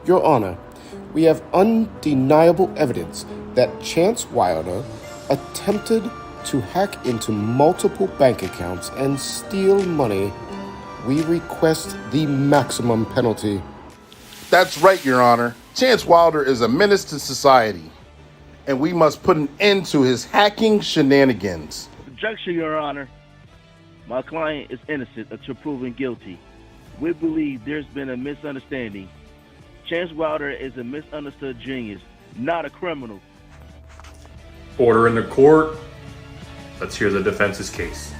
Your Honor, we have undeniable evidence that Chance Wilder attempted to hack into multiple bank accounts and steal money. We request the maximum penalty. That's right, Your Honor. Chance Wilder is a menace to society, and we must put an end to his hacking shenanigans. Objection, Your Honor. My client is innocent until proven guilty. We believe there's been a misunderstanding. Chance Wilder is a misunderstood genius, not a criminal. Order in the court. Let's hear the defense's case.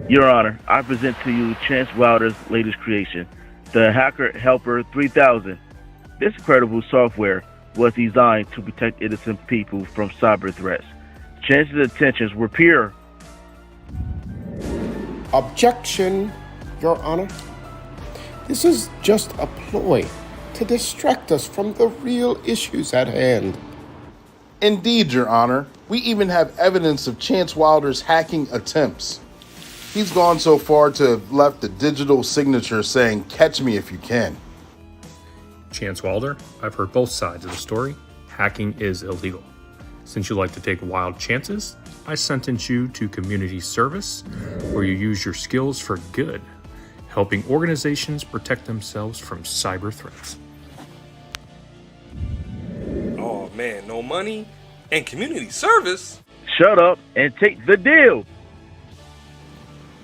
Your Honor, I present to you Chance Wilder's latest creation, the Hacker Helper 3000. This incredible software was designed to protect innocent people from cyber threats. Chance's intentions were pure. Objection, Your Honor. This is just a ploy to distract us from the real issues at hand. Indeed, Your Honor. We even have evidence of Chance Wilder's hacking attempts. He's gone so far to have left a digital signature saying, "Catch me if you can." Chance Wilder, I've heard both sides of the story. Hacking is illegal. Since you like to take wild chances, I sentence you to community service, where you use your skills for good, helping organizations protect themselves from cyber threats. Oh man, no money and community service? Shut up and take the deal.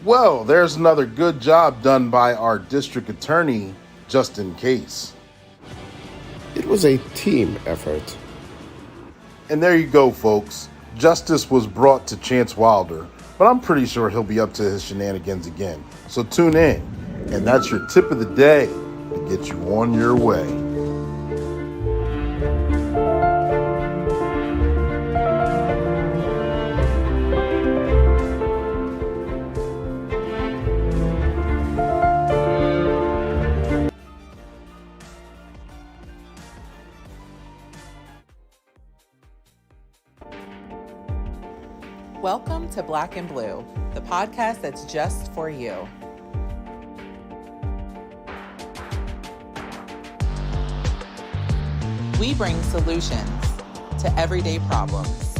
Well, there's another good job done by our district attorney, just in case. It was a team effort. And there you go, folks. Justice was brought to Chance Wilder, but I'm pretty sure he'll be up to his shenanigans again. So tune in, and that's your tip of the day to get you on your way. Welcome to Black and Blue, the podcast that's just for you. We bring solutions to everyday problems.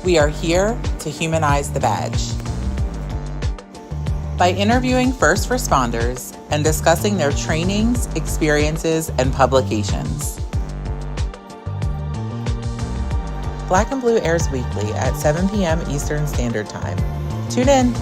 We are here to humanize the badge. By interviewing first responders and discussing their trainings, experiences, and publications. Black and Blue airs weekly at 7 p.m. Eastern Standard Time. Tune in.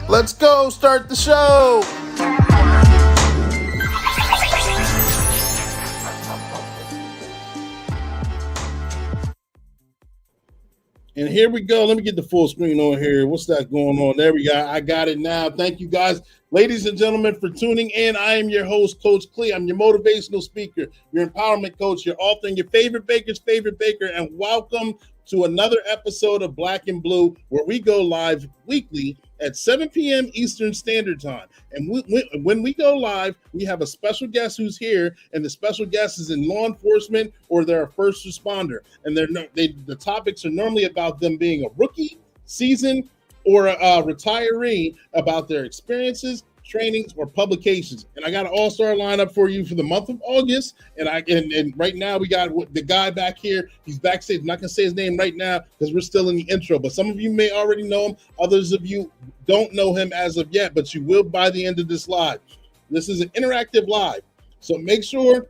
Let's go start the show. And here we go. Let me get the full screen on here. What's that going on? There we go. I got it now. Thank you guys, ladies and gentlemen, for tuning in. I am your host, Coach Clee. I'm your motivational speaker, your empowerment coach, your author, and your favorite baker's favorite baker. And welcome to another episode of Black and Blue, where we go live weekly at 7 p.m. Eastern Standard Time. And when we go live, we have a special guest who's here, and the special guest is in law enforcement or they're a first responder. And the topics are normally about them being a rookie, seasoned, or a retiree, about their experiences, trainings, or publications. And I got an all-star lineup for you for the month of August. And right now we got the guy back here. He's backstage. I'm not gonna say his name right now because we're still in the intro, but some of you may already know him. Others of you don't know him as of yet, but you will by the end of this live. This is an interactive live. So make sure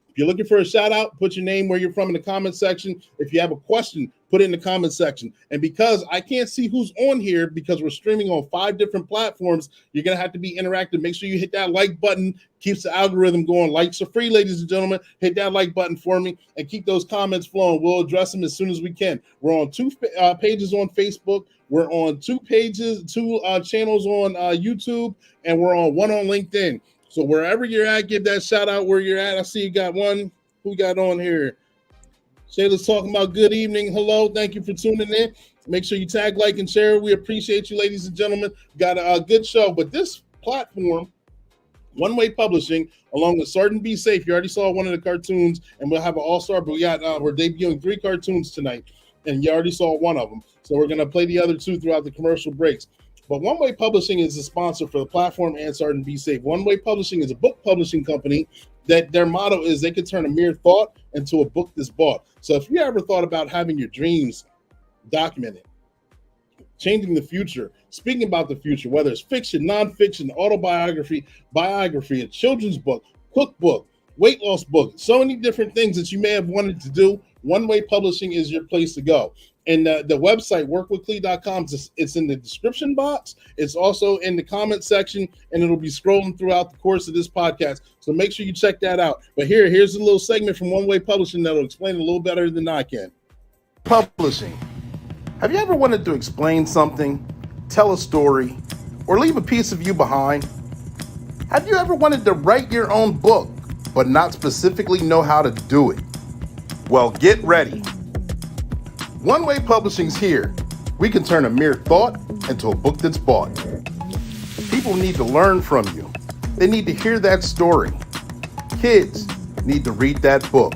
if you're looking for a shout out, put your name, where you're from in the comment section. If you have a question, put it in the comment section. And because I can't see who's on here because we're streaming on 5 different platforms, you're going to have to be interactive. Make sure you hit that like button. Keeps the algorithm going. Likes are free, ladies and gentlemen. Hit that like button for me and keep those comments flowing. We'll address them as soon as we can. We're on 2 pages on Facebook. We're on 2 channels on YouTube, and we're on 1 on LinkedIn. So wherever you're at, give that shout out where you're at. I see you got one. Who got on here? Shayla's talking about good evening. Hello. Thank you for tuning in. Make sure you tag, like, and share. We appreciate you, ladies and gentlemen. Got a good show. But this platform, One Way Publishing, along with Sergeant Be Safe, you already saw one of the cartoons, and we'll have an all-star, but we're debuting 3 cartoons tonight, and you already saw one of them. So we're going to play the other 2 throughout the commercial breaks. But One Way Publishing is the sponsor for the platform and Sergeant Be Safe. One Way Publishing is a book publishing company that their motto is they can turn a mere thought into a book that's bought. So if you ever thought about having your dreams documented, changing the future, speaking about the future, whether it's fiction, nonfiction, autobiography, biography, a children's book, cookbook, weight loss book, so many different things that you may have wanted to do, One Way Publishing is your place to go. And the website, workwithclee.com, it's in the description box. It's also in the comment section, and it'll be scrolling throughout the course of this podcast. So make sure you check that out. But here's a little segment from One Way Publishing that'll explain it a little better than I can. Publishing. Have you ever wanted to explain something, tell a story, or leave a piece of you behind? Have you ever wanted to write your own book, but not specifically know how to do it? Well, get ready. One Way Publishing's here. We can turn a mere thought into a book that's bought. People need to learn from you. They need to hear that story. Kids need to read that book.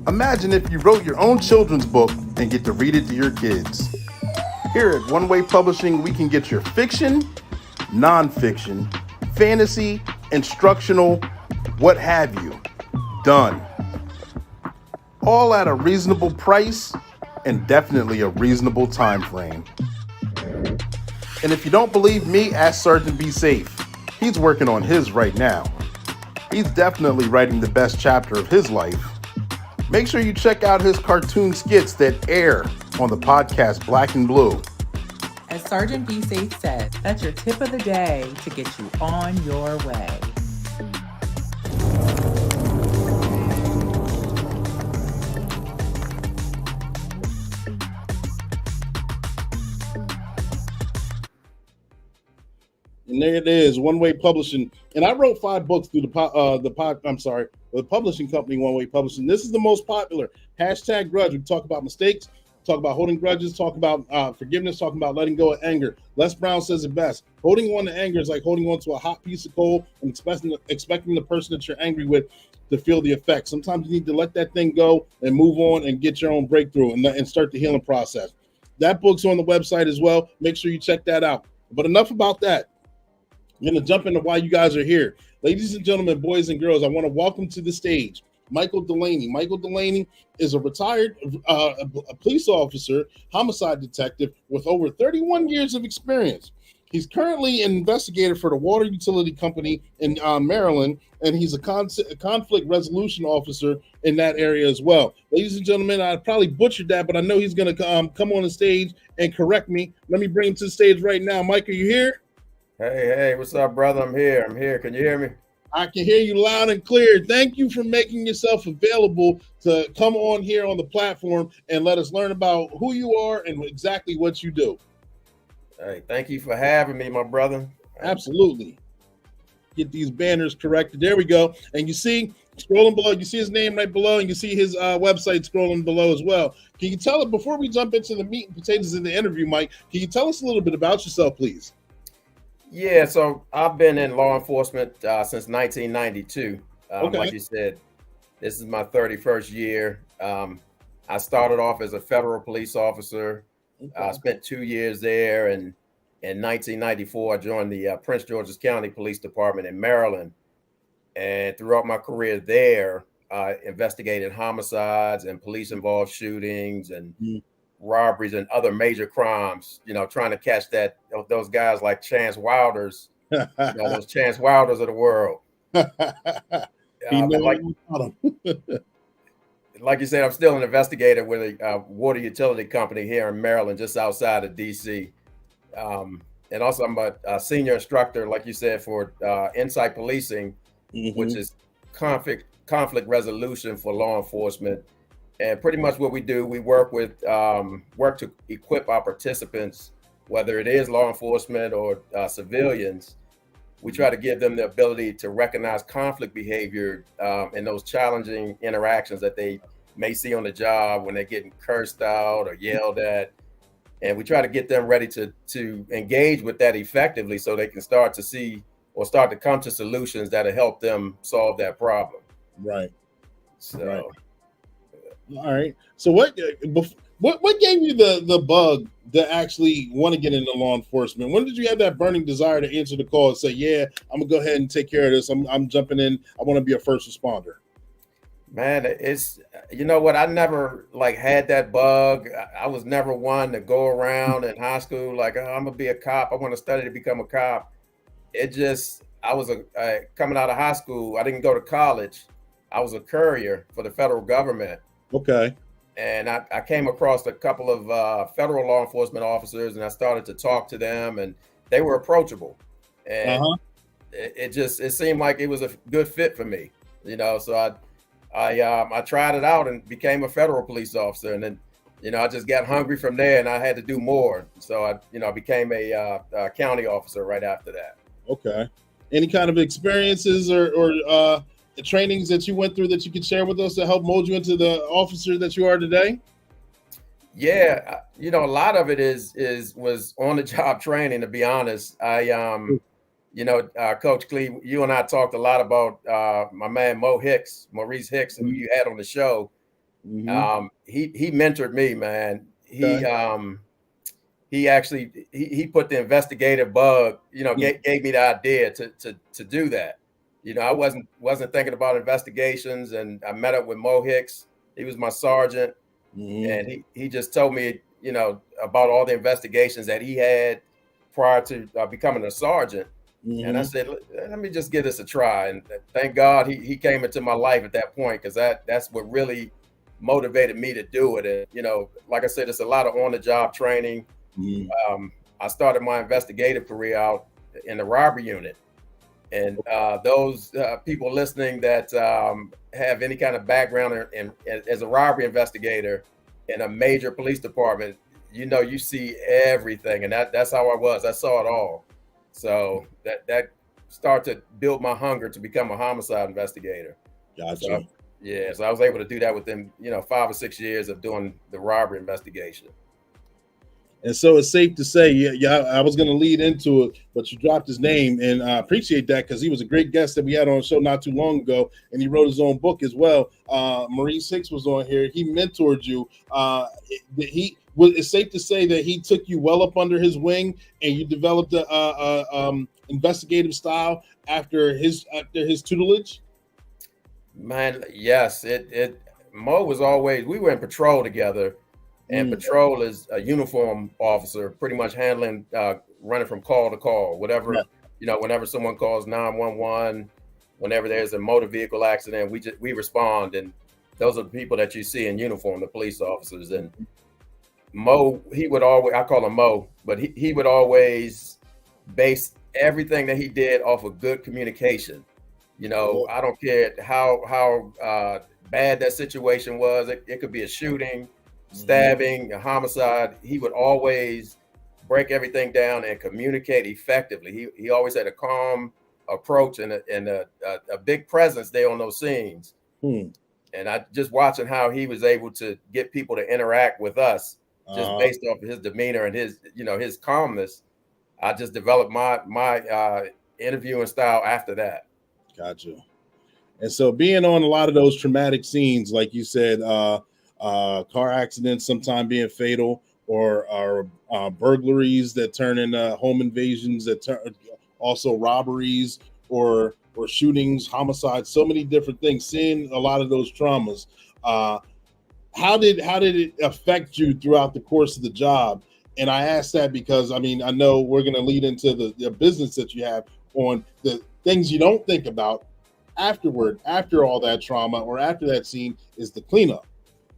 Imagine if you wrote your own children's book and get to read it to your kids. Here at One Way Publishing, we can get your fiction, nonfiction, fantasy, instructional, what have you, done. All at a reasonable price and definitely a reasonable time frame. And if you don't believe me, ask Sergeant Be Safe. He's working on his right now. He's definitely writing the best chapter of his life. Make sure you check out his cartoon skits that air on the podcast Black and Blue. As Sergeant Be Safe said, that's your tip of the day to get you on your way. And there it is, One Way Publishing. And I wrote 5 books through the publishing company, One Way Publishing. This is the most popular. Hashtag grudge. We talk about mistakes, talk about holding grudges, talk about forgiveness, talk about letting go of anger. Les Brown says it best. Holding on to anger is like holding on to a hot piece of coal and expecting the person that you're angry with to feel the effect. Sometimes you need to let that thing go and move on and get your own breakthrough and start the healing process. That book's on the website as well. Make sure you check that out. But enough about that. I'm going to jump into why you guys are here. Ladies and gentlemen, boys and girls, I want to welcome to the stage Michael Delaney. Michael Delaney is a retired a police officer, homicide detective with over 31 years of experience. He's currently an investigator for the water utility company in Maryland, and he's a conflict resolution officer in that area as well. Ladies and gentlemen, I probably butchered that, but I know he's going to come on the stage and correct me. Let me bring him to the stage right now. Mike, are you here? Hey, what's up, brother? I'm here. Can you hear me? I can hear you loud and clear. Thank you for making yourself available to come on here on the platform and let us learn about who you are and exactly what you do. Hey, thank you for having me, my brother. Absolutely. Get these banners corrected. There we go. And you see, scrolling below, you see his name right below, and you see his website scrolling below as well. Can you tell it before we jump into the meat and potatoes in the interview, Mike? Can you tell us a little bit about yourself, please? Yeah, so I've been in law enforcement since 1992. Okay. Like you said, this is my 31st year. I started off as a federal police officer. I spent 2 years there, and in 1994, I joined the Prince George's County Police Department in Maryland. And throughout my career there, I investigated homicides and police-involved shootings and robberies and other major crimes, trying to catch those guys like Chance Wilders, those Chance Wilders of the world. Like you said, I'm still an investigator with a water utility company here in Maryland, just outside of DC. And also I'm a senior instructor, like you said, for insight policing, which is conflict resolution for law enforcement. And pretty much what we do, we work to equip our participants, whether it is law enforcement or civilians. We try to give them the ability to recognize conflict behavior and those challenging interactions that they may see on the job when they're getting cursed out or yelled at. And we try to get them ready to engage with that effectively so they can start to come to solutions that'll help them solve that problem. Right. So. Right. All right. So what gave you the bug to actually want to get into law enforcement? When did you have that burning desire to answer the call and say, yeah, I'm gonna go ahead and take care of this. I'm jumping in. I want to be a first responder. Man, it's, what, I never had that bug. I was never one to go around in high school like, oh, I'm gonna be a cop. I want to study to become a cop. I was coming out of high school. I didn't go to college. I was a courier for the federal government. Okay. And I came across a couple of federal law enforcement officers, and I started to talk to them, and they were approachable. And it seemed like it was a good fit for me, so I tried it out and became a federal police officer. And then, I just got hungry from there, and I had to do more. So I became a county officer right after that. Okay. Any kind of experiences or trainings that you went through that you could share with us to help mold you into the officer that you are today? Yeah, a lot of it was on the job training, to be honest. Coach Clee, you and I talked a lot about my man Maurice Hicks, who you had on the show. He mentored me, man. He actually put the investigative bug, gave me the idea to do that. I wasn't thinking about investigations, and I met up with Mo Hicks. He was my sergeant, and he just told me, about all the investigations that he had prior to becoming a sergeant. And I said, let me just give this a try. And thank God he came into my life at that point, because that's what really motivated me to do it. And, like I said, it's a lot of on-the-job training. I started my investigative career out in the robbery unit. And those people listening that have any kind of background as a robbery investigator in a major police department, you see everything. And that's how I was. I saw it all. So that started to build my hunger to become a homicide investigator. Gotcha. So I was able to do that within 5 or 6 years of doing the robbery investigation. And so it's safe to say, I was going to lead into it, but you dropped his name, and I appreciate that, because he was a great guest that we had on the show not too long ago, and he wrote his own book as well. Maurice Hicks was on here. He mentored you. It's safe to say that he took you well up under his wing, and you developed a investigative style after his tutelage. Man, yes. Mo was always, we were in patrol together. And patrol is a uniform officer, pretty much handling, running from call to call, whatever, whenever someone calls 911, whenever there's a motor vehicle accident, we respond. And those are the people that you see in uniform, the police officers. And Mo, he would always, I call him Mo, but he would always base everything that he did off of good communication. You know, I don't care how bad that situation was. It could be a shooting, stabbing, a homicide. He would always break everything down and communicate effectively. He always had a calm approach and a big presence there on those scenes. And I just watching how he was able to get people to interact with us just based off of his demeanor and his calmness. I just developed my interviewing style after that. Gotcha. And so being on a lot of those traumatic scenes, like you said, car accidents sometimes being fatal, or burglaries that turn into home invasions, that turn also robberies or shootings, homicides, so many different things. Seeing a lot of those traumas, how did it affect you throughout the course of the job? And I ask that because I know we're going to lead into the business that you have on the things you don't think about afterward, after all that trauma or after that scene, is the cleanup.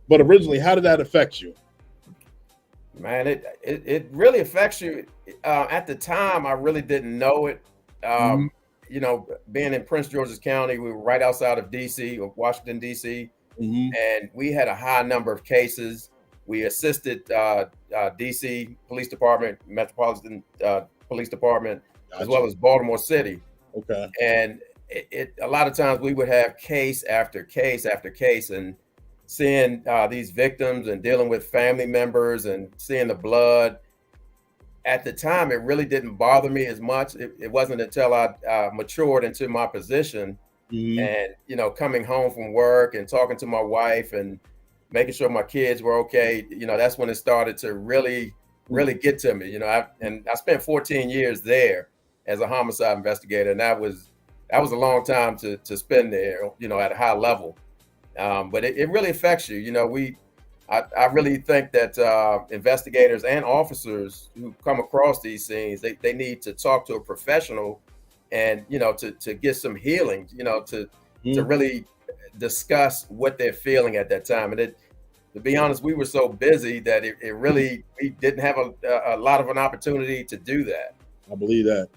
But originally, how did that affect you? Man, it really affects you. At the time, I really didn't know it. You know, being in Prince George's County, we were right outside of DC, or Washington, DC, and we had a high number of cases. We assisted DC Police Department, Metropolitan Police Department, as well as Baltimore City. Okay. And a lot of times we would have case after case after case, and seeing these victims and dealing with family members and seeing the blood. At the time, it really didn't bother me as much. It wasn't until I matured into my position and, you know, coming home from work and talking to my wife and making sure my kids were okay, you know, that's when it started to really get to me. You know, I spent 14 years there as a homicide investigator, and that was a long time to spend there, you know, at a high level. But it really affects you. You know, I really think that investigators and officers who come across these scenes, they need to talk to a professional and, you know, to get some healing, you know, to really discuss what they're feeling at that time. And to be honest, we were so busy that we didn't have a lot of an opportunity to do that. I believe that.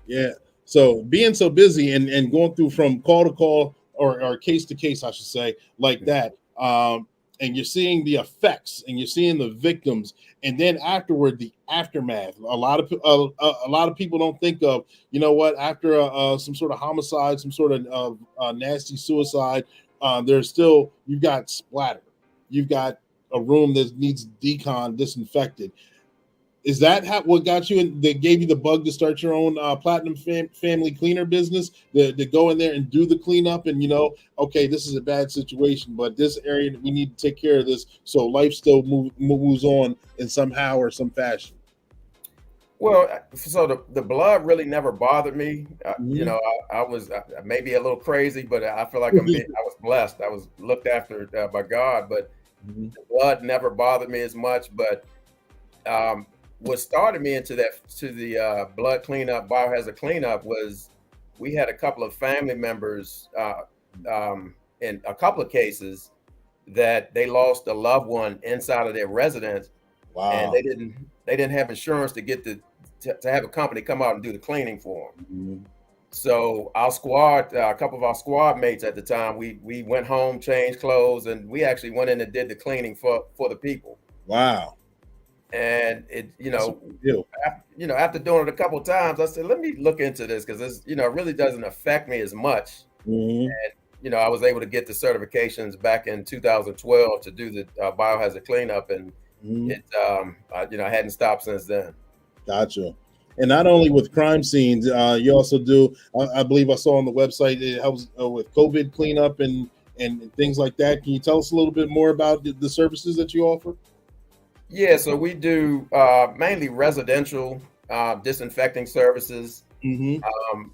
Yeah. So being so busy and going through from call to call or case to case, I should say, like that. And you're seeing the effects and you're seeing the victims, and then afterward, the aftermath. A lot of people don't think of, you know what, after some sort of homicide, some sort of nasty suicide, you've got splatter. You've got a room that needs disinfected. Is that what got you that gave you the bug to start your own Platinum Family Cleaner business, to go in there and do the cleanup and, you know, okay, this is a bad situation, but this area, we need to take care of this so life still moves on in somehow or some fashion? Well, so the blood really never bothered me. You know, I was maybe a little crazy, but I feel like I was blessed. I was looked after by God, but the blood never bothered me as much. But what started me into the blood cleanup, biohazard cleanup, was we had a couple of family members in a couple of cases that they lost a loved one inside of their residence. Wow. And they didn't have insurance to get to have a company come out and do the cleaning for them. So our squad, a couple of our squad mates at the time, we went home, changed clothes, and we actually went in and did the cleaning for the people. Wow. And after doing it a couple of times, I said, let me look into this, because this, it really doesn't affect me as much. And I was able to get the certifications back in 2012 to do the biohazard cleanup, and I hadn't stopped since then. Gotcha. And not only with crime scenes, you also do, I believe I saw on the website, it helps with COVID cleanup and things like that. Can you tell us a little bit more about the services that you offer? Yeah, so we do mainly residential disinfecting services.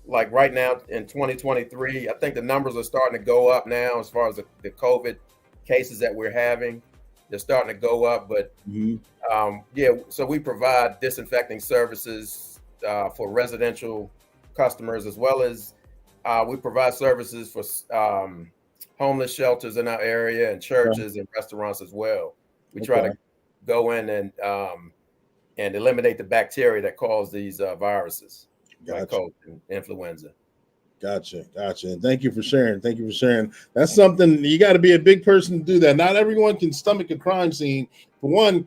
Like right now in 2023, I think the numbers are starting to go up now as far as the COVID cases that we're having. They're starting to go up, but so we provide disinfecting services for residential customers, as well as we provide services for homeless shelters in our area and churches and restaurants as well. We try to go in and eliminate the bacteria that cause these viruses, like COVID and influenza. Gotcha. And thank you for sharing. That's something you got to be a big person to do that. Not everyone can stomach a crime scene. For one,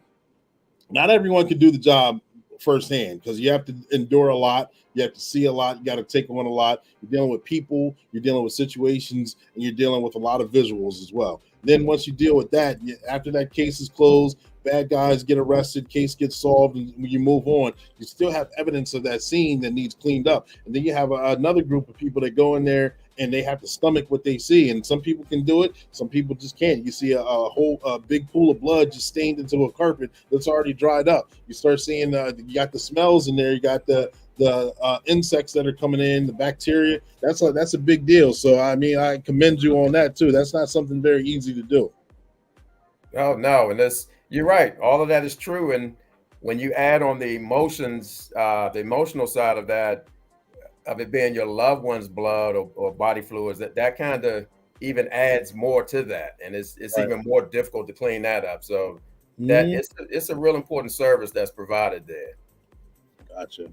not everyone can do the job firsthand because you have to endure a lot. You have to see a lot. You got to take on a lot. You're dealing with people, you're dealing with situations, and you're dealing with a lot of visuals as well. Then once you deal with that, after that case is closed, bad guys get arrested, case gets solved, and when you move on, you still have evidence of that scene that needs cleaned up. And then you have another group of people that go in there and they have to stomach what they see. And some people can do it, some people just can't. You see a whole big pool of blood just stained into a carpet that's already dried up. You start seeing you got the smells in there. You got the insects that are coming in, the bacteria. That's a big deal. So I mean, I commend you on that too. That's not something very easy to do. Oh no, and you're right. All of that is true. And when you add on the emotions, the emotional side of that, of it being your loved one's blood or body fluids, that kind of even adds more to that, and it's Right. even more difficult to clean that up. So that it's a real important service that's provided there.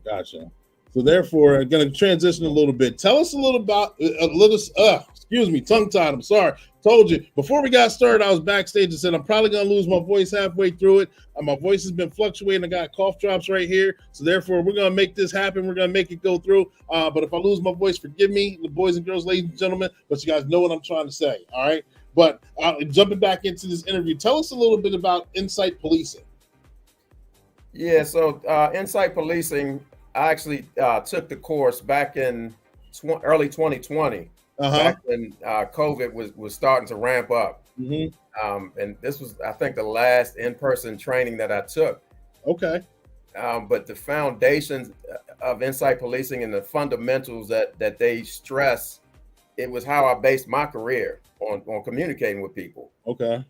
Gotcha. So therefore, I'm going to transition a little bit. Tell us a little about excuse me, tongue tied. I'm sorry. Told you before we got started, I was backstage and said I'm probably going to lose my voice halfway through it. My voice has been fluctuating. I got cough drops right here. So therefore, we're going to make this happen. We're going to make it go through. But if I lose my voice, forgive me, the boys and girls, ladies and gentlemen. But you guys know what I'm trying to say. All right. But jumping back into this interview, tell us a little bit about insight policing. Yeah. So insight policing, I actually took the course back in early 2020. Back when COVID was starting to ramp up. And this was, I think, the last in-person training that I took. Okay. But the foundations of insight policing and the fundamentals that they stress, it was how I based my career on communicating with people. Okay.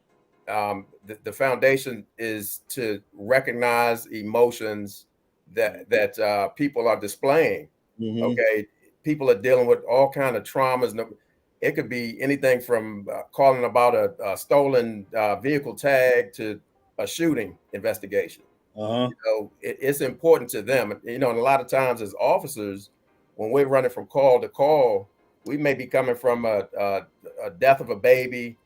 The foundation is to recognize emotions that people are displaying. Okay. People are dealing with all kinds of traumas. It could be anything from calling about a stolen vehicle tag to a shooting investigation. You know, it's important to them. You know, and a lot of times as officers, when we're running from call to call, we may be coming from a death of a baby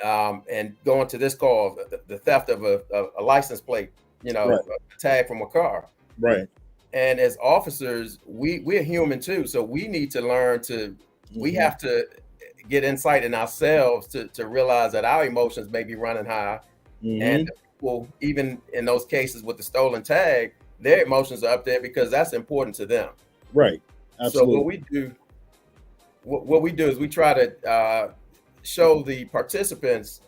and going to this call, the theft of a license plate, you know, Right. a tag from a car. Right. And as officers, we're human too. So we need to learn we have to get insight in ourselves to realize that our emotions may be running high. And people, even in those cases with the stolen tag, their emotions are up there because that's important to them. Right. Absolutely. So what we do is we try to show the participants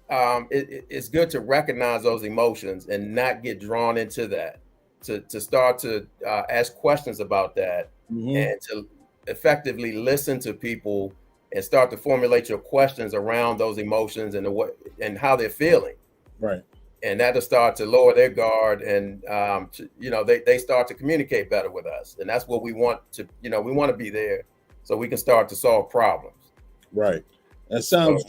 it's good to recognize those emotions and not get drawn into that. To start to ask questions about that and to effectively listen to people and start to formulate your questions around those emotions and how they're feeling. Right. And that'll start to lower their guard and, they start to communicate better with us. And that's what we want to, we want to be there so we can start to solve problems. Right. That sounds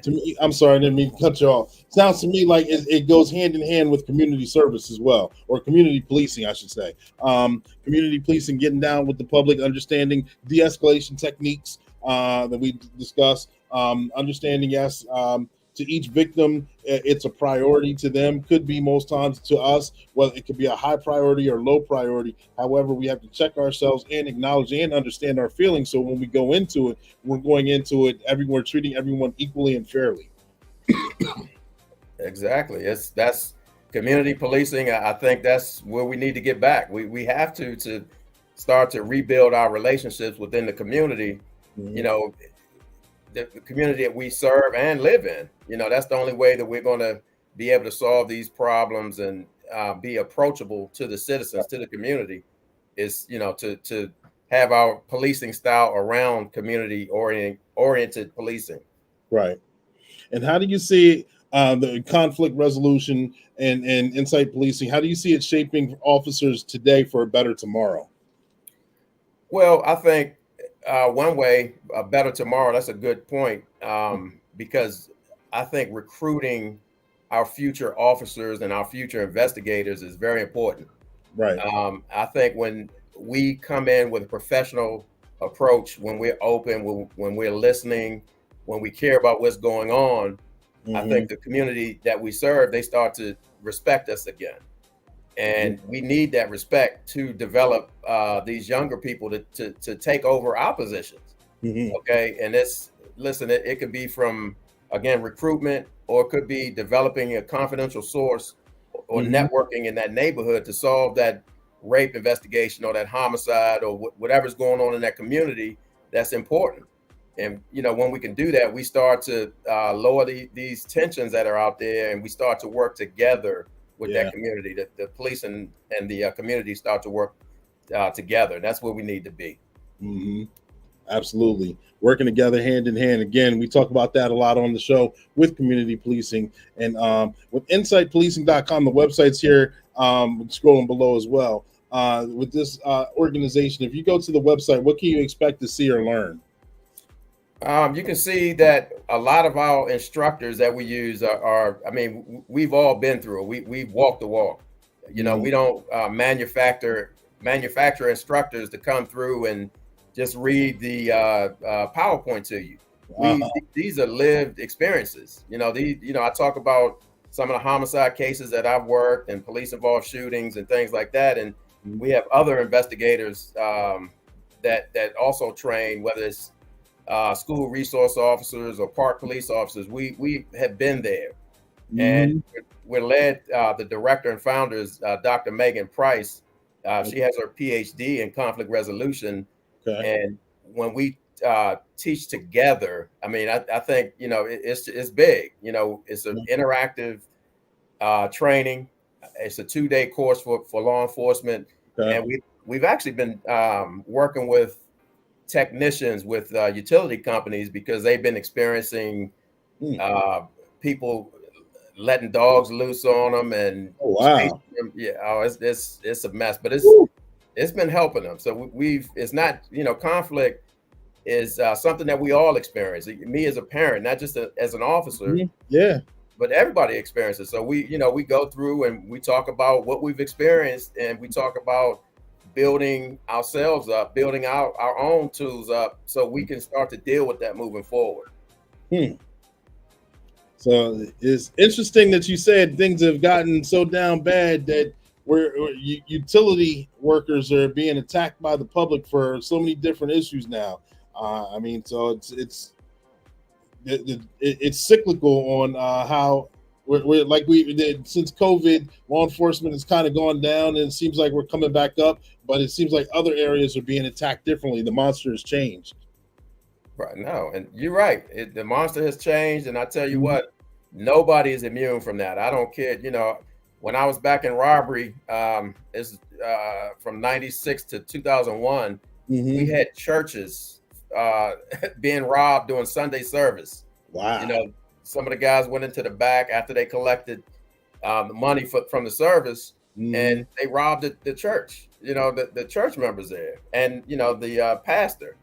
to me, I'm sorry, I didn't mean to cut you off. Sounds to me like it goes hand in hand with community service as well, or community policing, I should say. Community policing, getting down with the public, understanding de-escalation techniques that we discuss, understanding, yes, to each victim, it's a priority to them. Could be most times to us, well, it could be a high priority or low priority. However, we have to check ourselves and acknowledge and understand our feelings. So when we go into it, we're going into it, we're treating everyone equally and fairly. Exactly. That's community policing. I think that's where we need to get back. We have to start to rebuild our relationships within the community. You know, the community that we serve and live in. That's the only way that we're going to be able to solve these problems and be approachable to the citizens, to the community, is to have our policing style around community oriented policing. Right. And how do you see the conflict resolution and insight policing? How do you see it shaping officers today for a better tomorrow? Well, I think one way, a better tomorrow, that's a good point, because I think recruiting our future officers and our future investigators is very important. Right. I think when we come in with a professional approach, when we're open, when we're listening, when we care about what's going on, I think the community that we serve, they start to respect us again. And we need that respect to develop these younger people to take over our positions. Okay. And it could be from, again, recruitment, or it could be developing a confidential source or networking in that neighborhood to solve that rape investigation or that homicide or whatever's going on in that community that's important. And, when we can do that, we start to lower these tensions that are out there, and we start to work together with that community. The police and the community start to work together. That's where we need to be. Absolutely. Working together hand in hand. Again, we talk about that a lot on the show with community policing, and with insightpolicing.com, the website's here, scrolling below as well. With this organization, if you go to the website, what can you expect to see or learn? You can see that a lot of our instructors that we use we've all been through it. We've walked the walk. We don't manufacture instructors to come through and just read the PowerPoint to you. These are lived experiences. I talk about some of the homicide cases that I've worked and police involved shootings and things like that. And we have other investigators that also train, whether it's school resource officers or park police officers. We have been there. And we're led, the director and founder is Dr. Megan Price. She has her PhD in conflict resolution. And when we teach together, I think, it's big. It's an interactive training. It's a 2-day course for law enforcement. And we've actually been working with technicians with utility companies, because they've been experiencing people letting dogs loose on them and it's a mess, but it's been helping them. So it's not, conflict is something that we all experience. Me as a parent, not just as an officer, but everybody experiences. So we go through and we talk about what we've experienced, and we talk about building ourselves up, building our own tools up, so we can start to deal with that moving forward. So it's interesting that you said things have gotten so down bad that utility workers are being attacked by the public for so many different issues now. So it's cyclical on how we're like we did since COVID. Law enforcement has kind of gone down, and it seems like we're coming back up, but it seems like other areas are being attacked differently. The monster has changed. Right. No, and you're right. The monster has changed, and I tell you what, nobody is immune from that. I don't care. When I was back in robbery, it's from 96 to 2001, we had churches being robbed during Sunday service. Wow. Some of the guys went into the back after they collected the money from the service, and they robbed the church, the church members there, and, the pastor.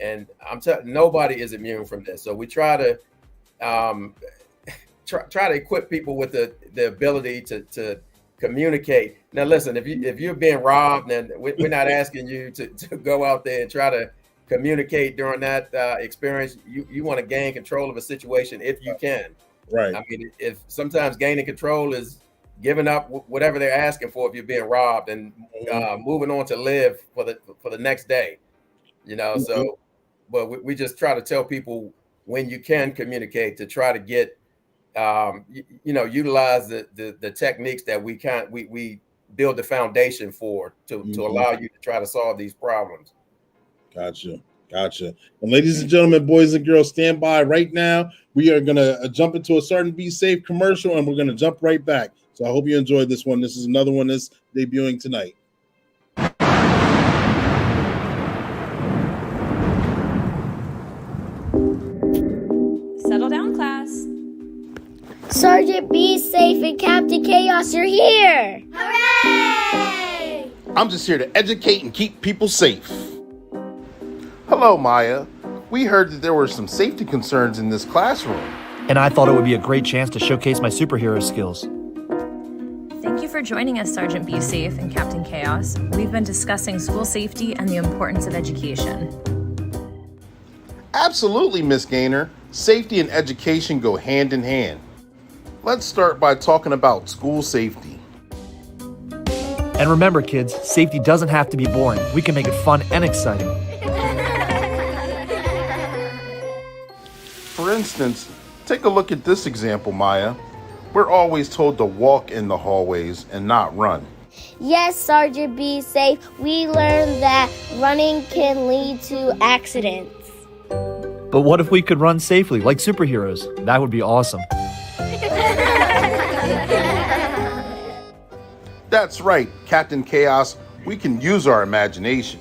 And I'm telling you, nobody is immune from this. So we try to try to equip people with the ability to communicate. Now, listen, if you're being robbed, then we're not asking you to go out there and try to communicate during that experience. You want to gain control of a situation if you can. Right. If sometimes gaining control is giving up whatever they're asking for if you're being robbed, and moving on to live for the next day. So, but we just try to tell people, when you can communicate, to try to get utilize the techniques that we build the foundation for to allow you to try to solve these problems. Gotcha. And ladies and gentlemen, boys and girls, stand by right now. We are going to jump into a Sergeant Be Safe commercial, and we're going to jump right back. So I hope you enjoyed this one. This is another one that's debuting tonight. Settle down, class. Sergeant Be Safe and Captain Chaos are here. Hooray! I'm just here to educate and keep people safe. Hello, Maya. We heard that there were some safety concerns in this classroom. And I thought it would be a great chance to showcase my superhero skills. Thank you for joining us, Sergeant Be Safe and Captain Chaos. We've been discussing school safety and the importance of education. Absolutely, Miss Gaynor. Safety and education go hand in hand. Let's start by talking about school safety. And remember, kids, safety doesn't have to be boring. We can make it fun and exciting. For instance, take a look at this example, Maya. We're always told to walk in the hallways and not run. Yes, Sergeant Be Safe. We learned that running can lead to accidents. But what if we could run safely, like superheroes? That would be awesome. That's right, Captain Chaos. We can use our imagination,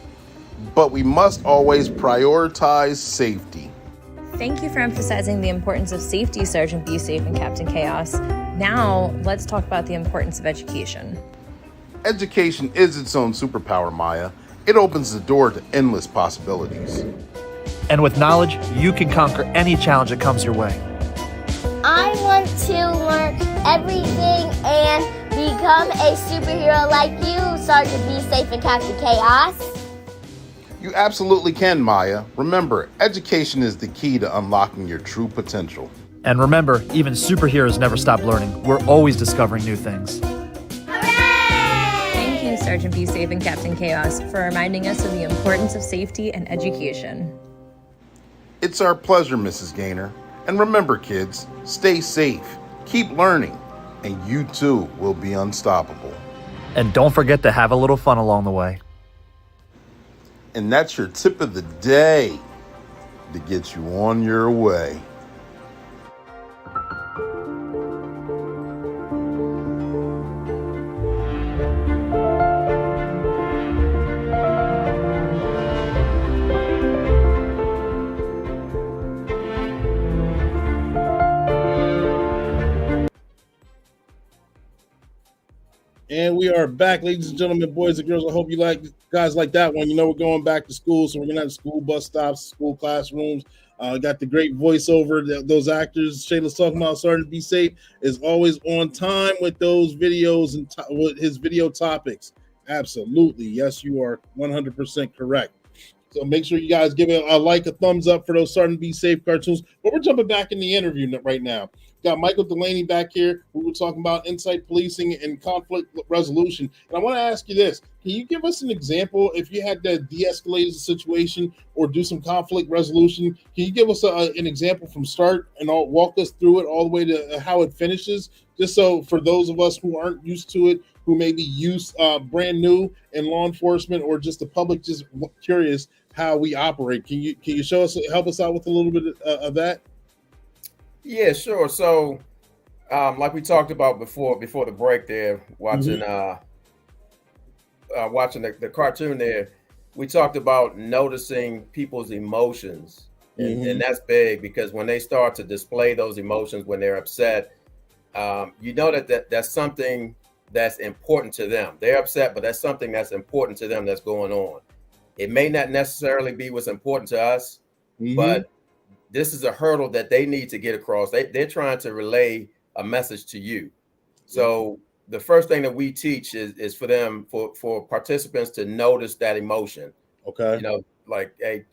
but we must always prioritize safety. Thank you for emphasizing the importance of safety, Sergeant Be Safe and Captain Chaos. Now, let's talk about the importance of education. Education is its own superpower, Maya. It opens the door to endless possibilities. And with knowledge, you can conquer any challenge that comes your way. I want to learn everything and become a superhero like you, Sergeant Be Safe and Captain Chaos. You absolutely can, Maya. Remember, education is the key to unlocking your true potential. And remember, even superheroes never stop learning. We're always discovering new things. Thank you, Sergeant Be Safe and Captain Chaos, for reminding us of the importance of safety and education. It's our pleasure, Mrs. Gaynor. And remember, kids, stay safe, keep learning, and you too will be unstoppable. And don't forget to have a little fun along the way. And that's your tip of the day to get you on your way. And we are back, ladies and gentlemen, boys and girls. I hope you guys like that one. You know, we're going back to school, so we're going to have school bus stops, school classrooms. Got the great voiceover, those actors Shayla's talking about. Sergeant Be Safe is always on time with those videos and with his video topics. Absolutely. Yes, you are 100% correct. So make sure you guys give it a like, a thumbs up for those Sergeant Be Safe cartoons. But we're jumping back in the interview right now. Got Michael Delaney back here. We were talking about insight policing and conflict resolution. And I want to ask you this. Can you give us an example if you had to de-escalate a situation or do some conflict resolution? Can you give us an example from start and walk us through it all the way to how it finishes? Just so for those of us who aren't used to it, who may be brand new in law enforcement or just the public just curious how we operate. Can you show us, help us out with a little bit of that? Yeah, sure. So, like we talked about before the break, there watching watching the cartoon there, we talked about noticing people's emotions, and that's big because when they start to display those emotions when they're upset, you know that's something that's important to them. They're upset, but that's something that's important to them that's going on. It may not necessarily be what's important to us, but this is a hurdle that they need to get across. They're trying to relay a message to you. So the first thing that we teach is for them, for participants to notice that emotion. Okay. You know, like, hey,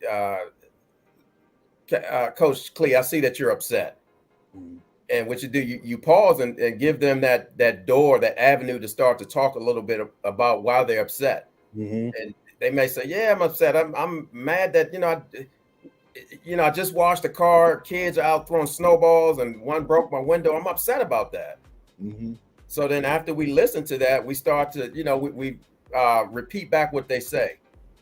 Coach Clee, I see that you're upset. And what you do, you pause and give them that door, that avenue to start to talk a little bit about why they're upset. And they may say, yeah, I'm upset. I'm mad that, I just washed the car. Kids are out throwing snowballs and one broke my window. I'm upset about that. So then after we listen to that, we start to, we repeat back what they say.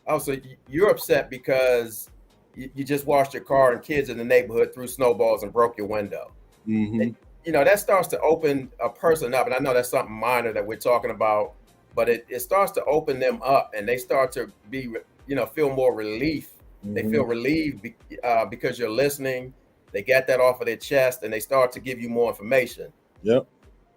Oh, so you're upset because you just washed your car and kids in the neighborhood threw snowballs and broke your window. And, that starts to open a person up. And I know that's something minor that we're talking about, but it starts to open them up and they start to be, feel more relief. They feel relieved because you're listening. They get that off of their chest and they start to give you more information. Yep.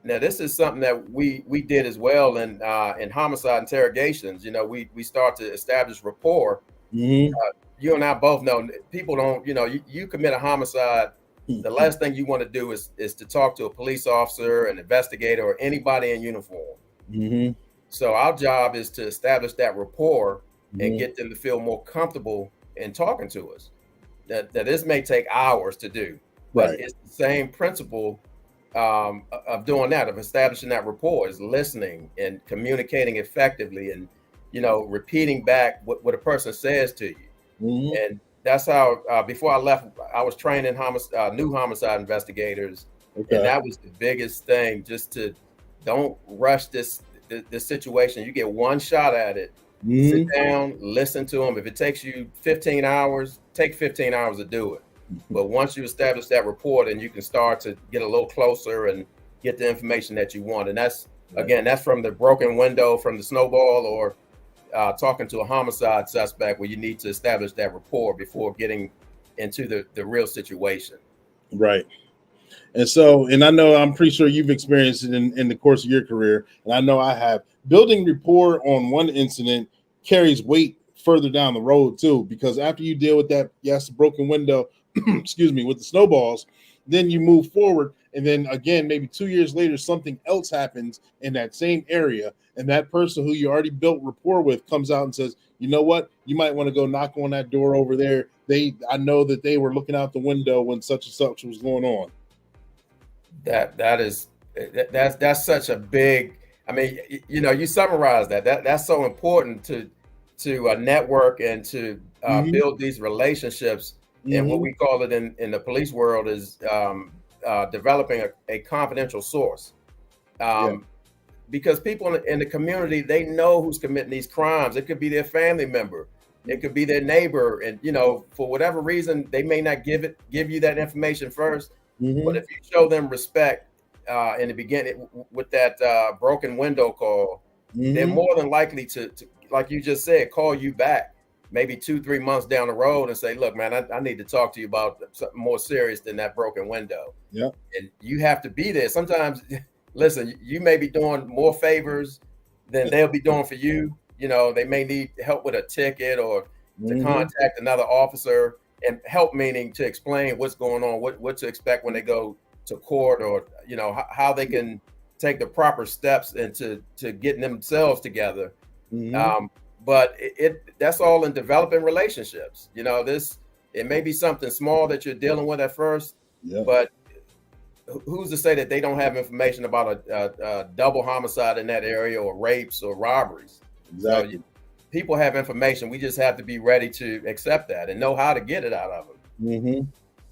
Now, this is something that we did as well in homicide interrogations. We start to establish rapport. You and I both know people don't, you commit a homicide. The last thing you want to do is to talk to a police officer, an investigator, or anybody in uniform. So our job is to establish that rapport and get them to feel more comfortable in talking to us. that this may take hours to do, but Right. it's the same principle of doing that, of establishing that rapport, is listening and communicating effectively, and repeating back what a person says to you. Mhm. And that's how before I left, I was training new homicide investigators, and Okay. that was the biggest thing, just to don't rush this situation. You get one shot at it. Sit Mhm. down, listen to them. If it takes you 15 hours, take 15 hours to do it. But once you establish that rapport, then you can start to get a little closer and get the information that you want. And that's, again, that's from the broken window, from the snowball, or talking to a homicide suspect, where you need to establish that rapport before getting into the real situation. Right. And so, and I know, I'm pretty sure you've experienced it in the course of your career, and I know I have. Building rapport on one incident carries weight further down the road too, because after you deal with that, yes, broken window, excuse me, with the snowballs, then you move forward, and then again, maybe 2 years later, something else happens in that same area, and that person who you already built rapport with comes out and says, you know what, you might want to go knock on that door over there. I know that they were looking out the window when such and such was going on. That's such a big, I mean, you summarize that's so important to network and to build these relationships. And what we call it in the police world is developing a confidential source. Because people in the community, they know who's committing these crimes. It could be their family member, it could be their neighbor, and for whatever reason, they may not give you that information first. But if you show them respect in the beginning with that broken window call, they're more than likely to, like you just said, call you back maybe 2-3 months down the road and say, look, man, I need to talk to you about something more serious than that broken window. Yeah. And you have to be there. Sometimes, listen, you may be doing more favors than they'll be doing for you. They may need help with a ticket, or to contact another officer, and help meaning to explain what's going on, what to expect when they go to court, or how they can take the proper steps into getting themselves together. But that's all in developing relationships. It may be something small that you're dealing with at first, but who's to say that they don't have information about a double homicide in that area, or rapes or robberies? Exactly. So people have information. We just have to be ready to accept that and know how to get it out of them.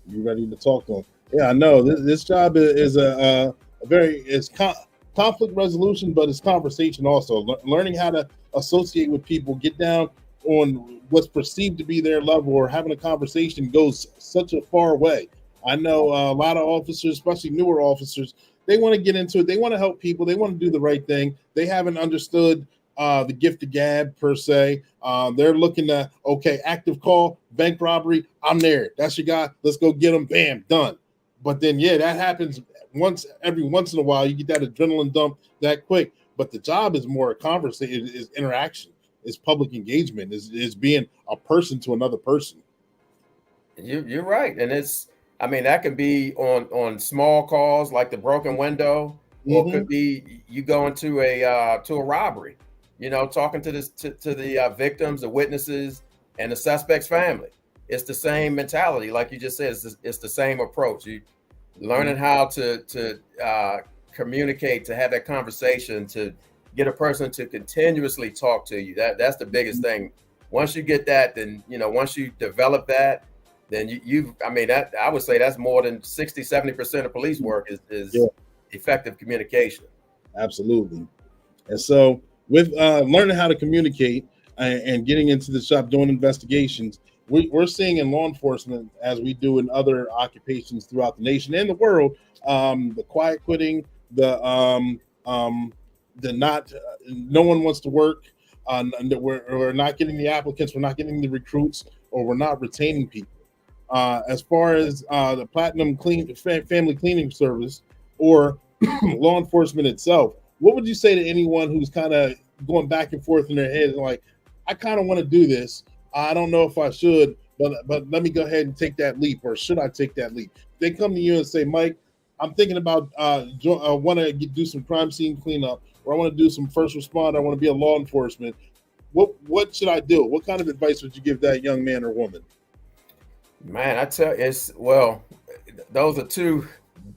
You ready to talk to them? Yeah, I know this job is a very conflict resolution, but it's conversation also. Learning how to associate with people, get down on what's perceived to be their level, or having a conversation goes such a far way. I know a lot of officers, especially newer officers, they want to get into it. They want to help people. They want to do the right thing. They haven't understood the gift of gab per se. They're looking at, okay, active call, bank robbery, I'm there. That's your guy. Let's go get him. Bam, done. But then, that happens every once in a while. You get that adrenaline dump that quick. But the job is more a conversation, is interaction, is public engagement, is being a person to another person. You're right. And that can be on small calls like the broken window, or it could be you going to a robbery, talking to the victims, the witnesses, and the suspect's family. It's the same mentality, like you just said. It's the same approach. You learning how to communicate, to have that conversation, to get a person to continuously talk to you. That's the biggest thing. Once you get that, then once you develop that, then I would say that's more than 60-70% of police work is effective communication. Absolutely. And so with learning how to communicate and getting into the shop doing investigations, we're seeing in law enforcement, as we do in other occupations throughout the nation and the world, the quiet quitting, the not, no one wants to work, we're not getting the applicants, we're not getting the recruits, or we're not retaining people. As far as the Platinum Family Cleaning Service, or law enforcement itself, what would you say to anyone who's kind of going back and forth in their head, like, I kind of want to do this, I don't know if I should, but let me go ahead and take that leap, or should I take that leap? They come to you and say, Mike, I'm thinking about I want to do some crime scene cleanup, or I want to do some first responder, I want to be a law enforcement. What should I do? What kind of advice would you give that young man or woman? Man, I tell it's well, those are two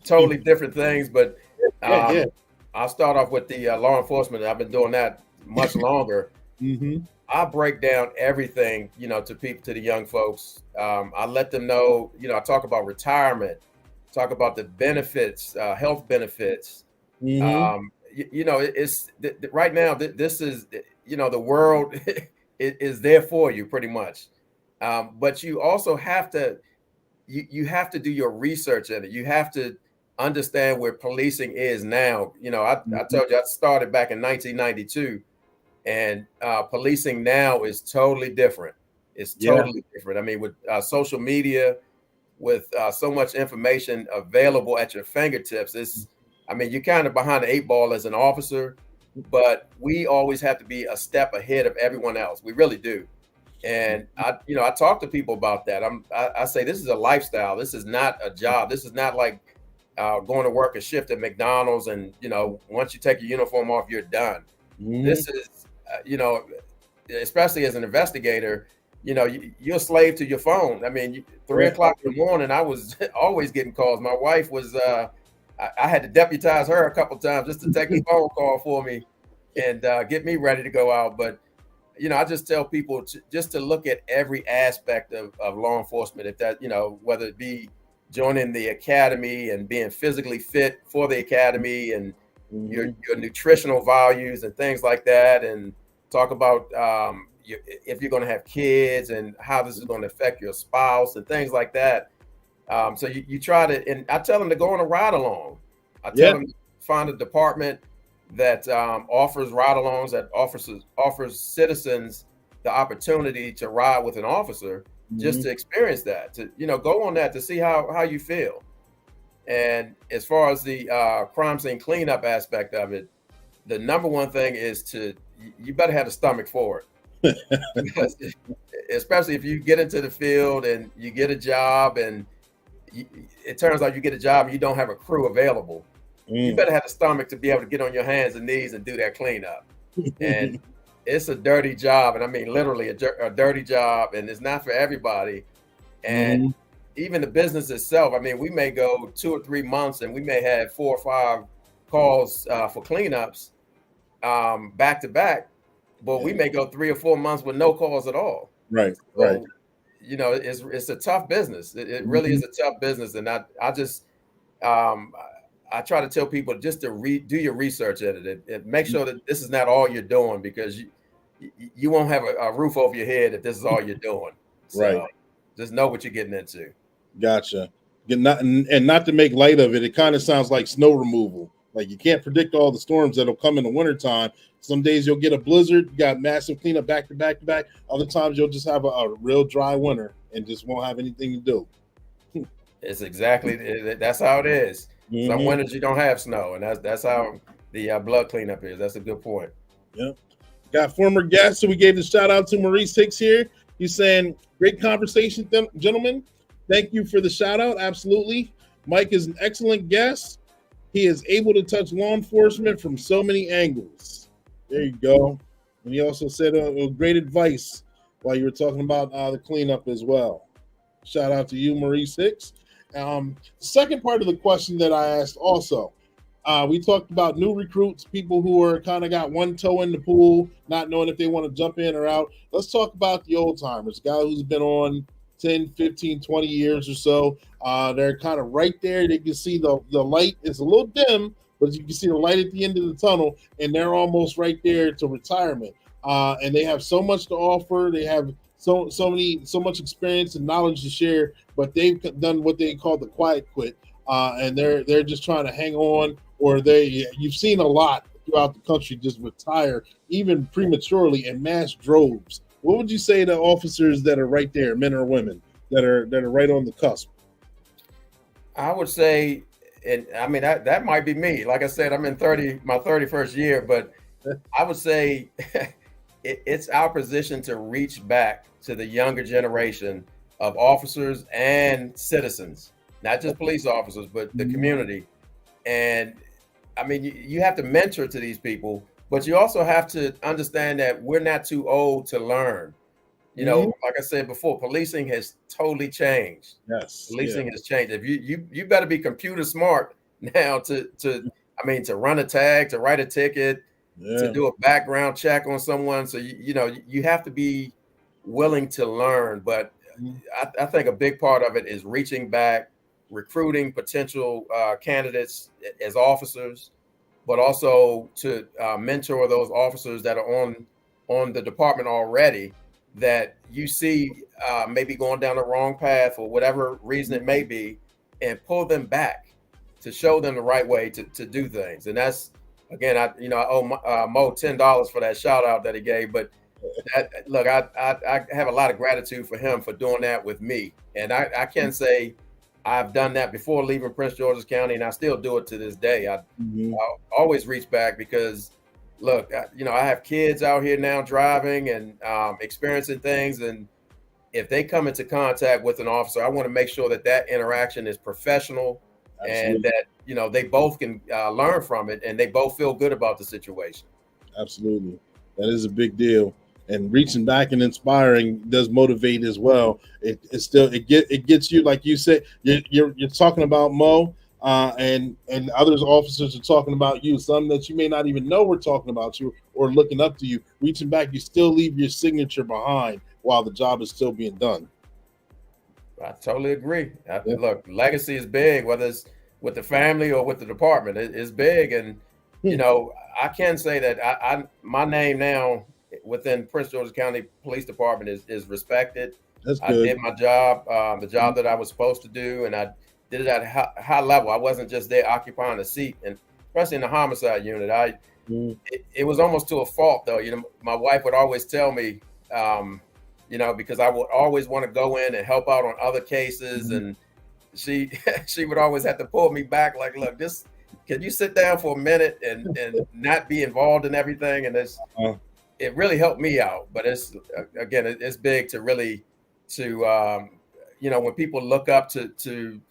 totally different things, but Yeah. I'll start off with the law enforcement. I've been doing that much longer. Mm-hmm. I break down everything, to people, to the young folks. I let them know, I talk about retirement, talk about the benefits, health benefits. Mm-hmm. Right now, this is, the world is there for you pretty much. But you also have to, you have to do your research in it. You have to understand where policing is now. I told you I started back in 1992, and policing now is totally different. It's Yeah. totally different. I mean, with social media, with so much information available at your fingertips, you're kind of behind the eight ball as an officer, but we always have to be a step ahead of everyone else. We really do. And I talk to people about that. I say this is a lifestyle. This is not a job. This is not like going to work a shift at McDonald's and once you take your uniform off, you're done. Mm-hmm. This is especially as an investigator, you're a slave to your phone. I mean, 3 o'clock in the morning, I was always getting calls. My wife was I had to deputize her a couple times just to take a phone call for me and get me ready to go out. But I just tell people just to look at every aspect of law enforcement. If that, whether it be joining the academy and being physically fit for the academy, and your nutritional values and things like that, and talk about if you're going to have kids and how this is going to affect your spouse and things like that. So you try to, and I tell them to go on a ride along. I tell them to find a department that offers ride-alongs, that offers citizens the opportunity to ride with an officer, just to experience that, to go on that, to see how you feel. And as far as the crime scene cleanup aspect of it, the number one thing is you better have the stomach for it. Because especially if you get into the field and you get a job, and it turns out you get a job and you don't have a crew available. You better have the stomach to be able to get on your hands and knees and do that cleanup. And it's a dirty job. And I mean, literally a dirty job. And it's not for everybody. And even the business itself, I mean, we may go 2 or 3 months and we may have 4 or 5 calls for cleanups back to back. But we may go 3 or 4 months with no calls at all. Right. So, Right. It's a tough business. It really is a tough business. And I just, I try to tell people just to do your research at it and make sure that this is not all you're doing, because you won't have a roof over your head if this is all you're doing. So Right. Just know what you're getting into. Gotcha. Not to make light of it, it kind of sounds like snow removal. Like, you can't predict all the storms that'll come in the wintertime. Some days you'll get a blizzard, you got massive cleanup back to back to back. Other times you'll just have a real dry winter and just won't have anything to do. It's exactly, that's how it is. Some winters you don't have snow, and that's how the blood cleanup is. That's a good point. Yep. Got former guest, so we gave the shout out to Maurice Hicks here. He's saying, great conversation, gentlemen. Thank you for the shout out. Absolutely. Mike is an excellent guest. He is able to touch law enforcement from so many angles. There you go. And he also said great advice while you were talking about the cleanup as well. Shout out to you, Maurice Hicks. Second part of the question that I asked also, we talked about new recruits, people who are kind of got one toe in the pool, not knowing if they want to jump in or out. Let's talk about the old timers, guy who's been on 10, 15, 20 years or so. They're kind of right there. They can see the light is a little dim, but you can see the light at the end of the tunnel, and they're almost right there to retirement. And they have so much to offer. They have so much experience and knowledge to share, but they've done what they call the quiet quit, and they're just trying to hang on. Or you've seen a lot throughout the country just retire even prematurely in mass droves. What would you say to officers that are right there, men or women, that are right on the cusp? I would say, and I mean that might be me. Like I said, I'm in my 31st year, but I would say it's our position to reach back to the younger generation of officers and citizens, not just police officers, but the community. And I mean, you have to mentor to these people, but you also have to understand that we're not too old to learn. You know, like I said before, policing has totally changed. Yes. Policing has changed. If you better be computer smart now to run a tag, to write a ticket, to do a background check on someone. So you have to be willing to learn. But I think a big part of it is reaching back, recruiting potential candidates as officers, but also to mentor those officers that are on the department already that you see maybe going down the wrong path for whatever reason it may be, and pull them back to show them the right way to do things. And that's, again, I owe Mo $10 for that shout out that he gave. But look, I have a lot of gratitude for him for doing that with me. And I can say I've done that before leaving Prince George's County, and I still do it to this day. I always reach back because, look, I have kids out here now driving and experiencing things. And if they come into contact with an officer, I want to make sure that interaction is professional. Absolutely. And that, they both can learn from it and they both feel good about the situation. Absolutely. That is a big deal. And reaching back and inspiring does motivate as well. It gets you, like you said, you're talking about Mo, and others officers are talking about you. Some that you may not even know we're talking about you or looking up to you. Reaching back, you still leave your signature behind while the job is still being done. I totally agree. Look, legacy is big, whether it's with the family or with the department. It's big, and I can say that my name now within Prince George's County Police Department is respected. That's good. I did my job, the job that I was supposed to do, and I did it at a high level. I wasn't just there occupying a seat, and especially in the homicide unit, it was almost to a fault, though. My wife would always tell me, because I would always want to go in and help out on other cases, and she would always have to pull me back, like, look, can you sit down for a minute and not be involved in everything? And it really helped me out. But it's big to really when people look up to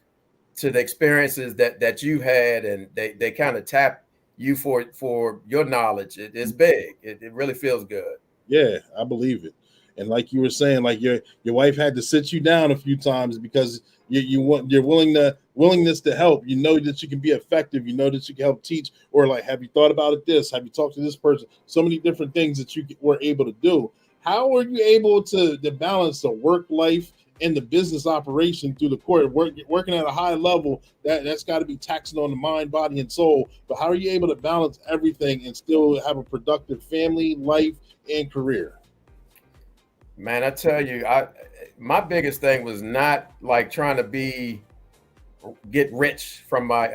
the experiences that you had, and they kind of tap you for your knowledge. It's big. It really feels good. Yeah, I believe it. And like you were saying, like your wife had to sit you down a few times because your willingness to help. You know that you can be effective. You know that you can help teach, or like, have you thought about it? Have you talked to this person? So many different things that you were able to do. How are you able to balance the work life and the business operation through the court? Working at a high level, that's got to be taxing on the mind, body, and soul. But how are you able to balance everything and still have a productive family, life, and career? Man, I tell you, my biggest thing was not like trying to get rich from my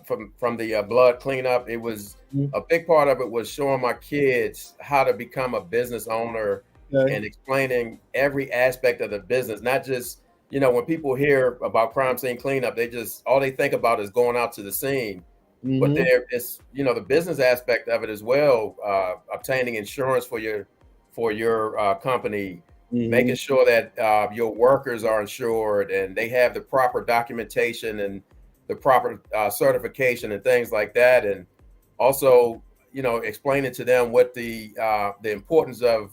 from the blood cleanup. It was a big part of it was showing my kids how to become a business owner and explaining every aspect of the business. Not just, when people hear about crime scene cleanup, all they think about is going out to the scene. But there is, the business aspect of it as well, obtaining insurance for your company. Making sure that your workers are insured and they have the proper documentation and the proper certification and things like that. And also, explaining to them what the importance of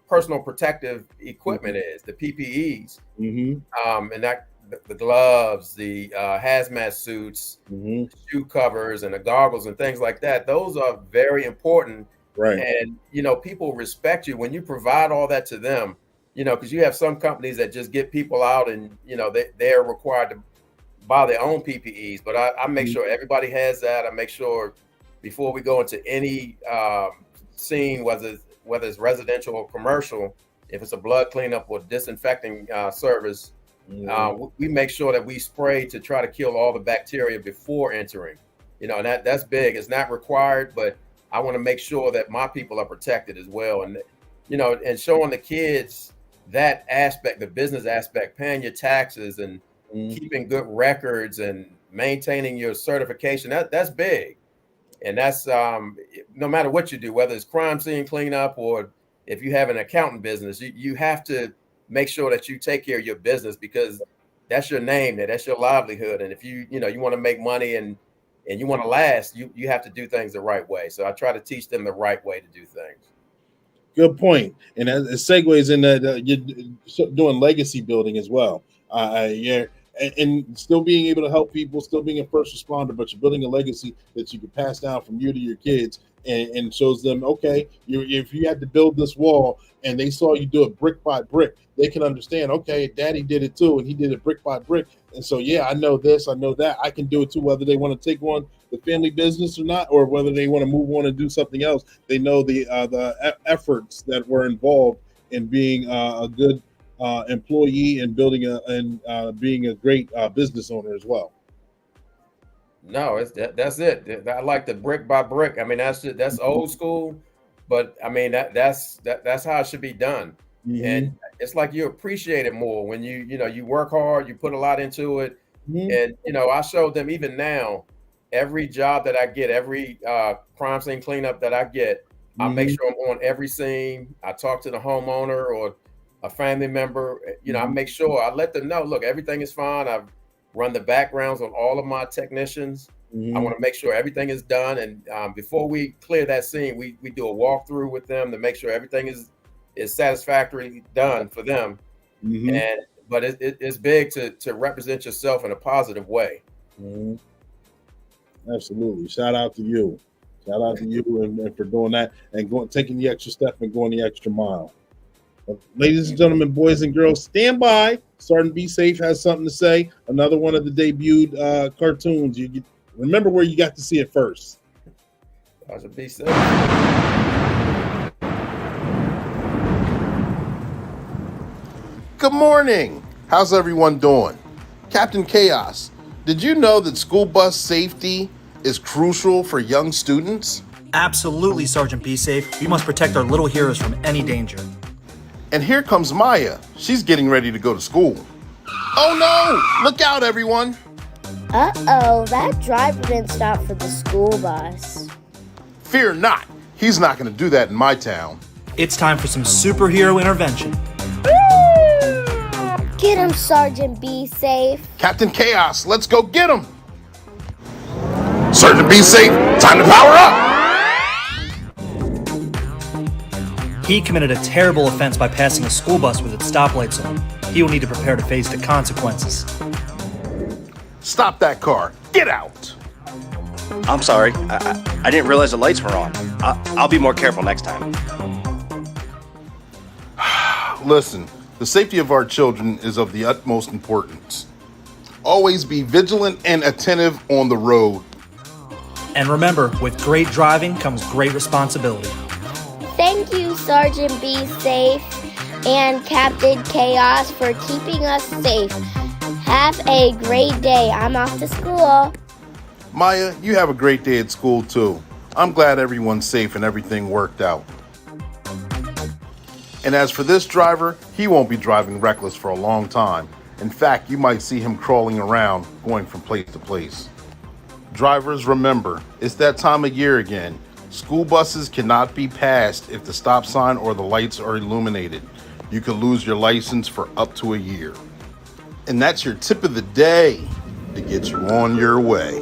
personal protective equipment is, the PPEs, and that the gloves, the hazmat suits, shoe covers, and the goggles and things like that. Those are very important. Right. And, people respect you when you provide all that to them, because you have some companies that just get people out and, they're required to buy their own PPEs. But I make sure everybody has that. I make sure before we go into any scene, whether it's residential or commercial, if it's a blood cleanup or disinfecting service, we make sure that we spray to try to kill all the bacteria before entering, and that's big. It's not required, but I want to make sure that my people are protected as well. And, and showing the kids that aspect, the business aspect, paying your taxes and keeping good records and maintaining your certification, that's big. And that's no matter what you do, whether it's crime scene cleanup or if you have an accountant business, you have to make sure that you take care of your business, because that's your name, that's your livelihood. And if you want to make money and you want to last, you have to do things the right way. So I try to teach them the right way to do things. Good point. And as it segues in that you're doing legacy building as well. Yeah, and still being able to help people, still being a first responder, but you're building a legacy that you can pass down from you to your kids, and shows them, okay, if you had to build this wall and they saw you do it brick by brick, they can understand, okay, daddy did it too, and he did it brick by brick. And so, yeah, I know this, I know that, I can do it too, whether they want to take on the family business or not, or whether they want to move on and do something else. They know the efforts that were involved in being a good employee and building being a great business owner as well. No, that's it. I like the brick by brick. I mean, that's old school, but I mean that's how it should be done. Mm-hmm. And it's like you appreciate it more when you work hard, you put a lot into it, and I show them even now. Every job that I get, every crime scene cleanup that I get, I make sure I'm on every scene. I talk to the homeowner or a family member. I make sure I let them know, look, everything is fine. I've run the backgrounds on all of my technicians. I want to make sure everything is done. And before we clear that scene, we do a walkthrough with them to make sure everything is satisfactorily done for them. But it's big to represent yourself in a positive way. Absolutely. Shout out to you. Shout out to you and for doing that and taking the extra step and going the extra mile. Ladies and gentlemen, boys and girls, stand by. Sergeant Be Safe has something to say. Another one of the debuted cartoons. Remember where you got to see it first. Sergeant Be Safe. Good morning. How's everyone doing? Captain Chaos, did you know that school bus safety is crucial for young students? Absolutely, Sergeant Be Safe. We must protect our little heroes from any danger. And here comes Maya. She's getting ready to go to school. Oh no! Look out, everyone! Uh-oh, that driver didn't stop for the school bus. Fear not. He's not going to do that in my town. It's time for some superhero intervention. Get him, Sergeant Be Safe. Captain Chaos, let's go get him! Sergeant Be Safe, time to power up! He committed a terrible offense by passing a school bus with its stoplights on. He will need to prepare to face the consequences. Stop that car. Get out! I'm sorry. I didn't realize the lights were on. I'll be more careful next time. Listen, the safety of our children is of the utmost importance. Always be vigilant and attentive on the road. And remember, with great driving comes great responsibility. Thank you, Sergeant Be Safe and Captain Chaos for keeping us safe. Have a great day. I'm off to school. Maya, you have a great day at school too. I'm glad everyone's safe and everything worked out. And as for this driver, he won't be driving reckless for a long time. In fact, you might see him crawling around, going from place to place. Drivers, remember, it's that time of year again. School buses cannot be passed if the stop sign or the lights are illuminated. You could lose your license for up to a year. And that's your tip of the day to get you on your way.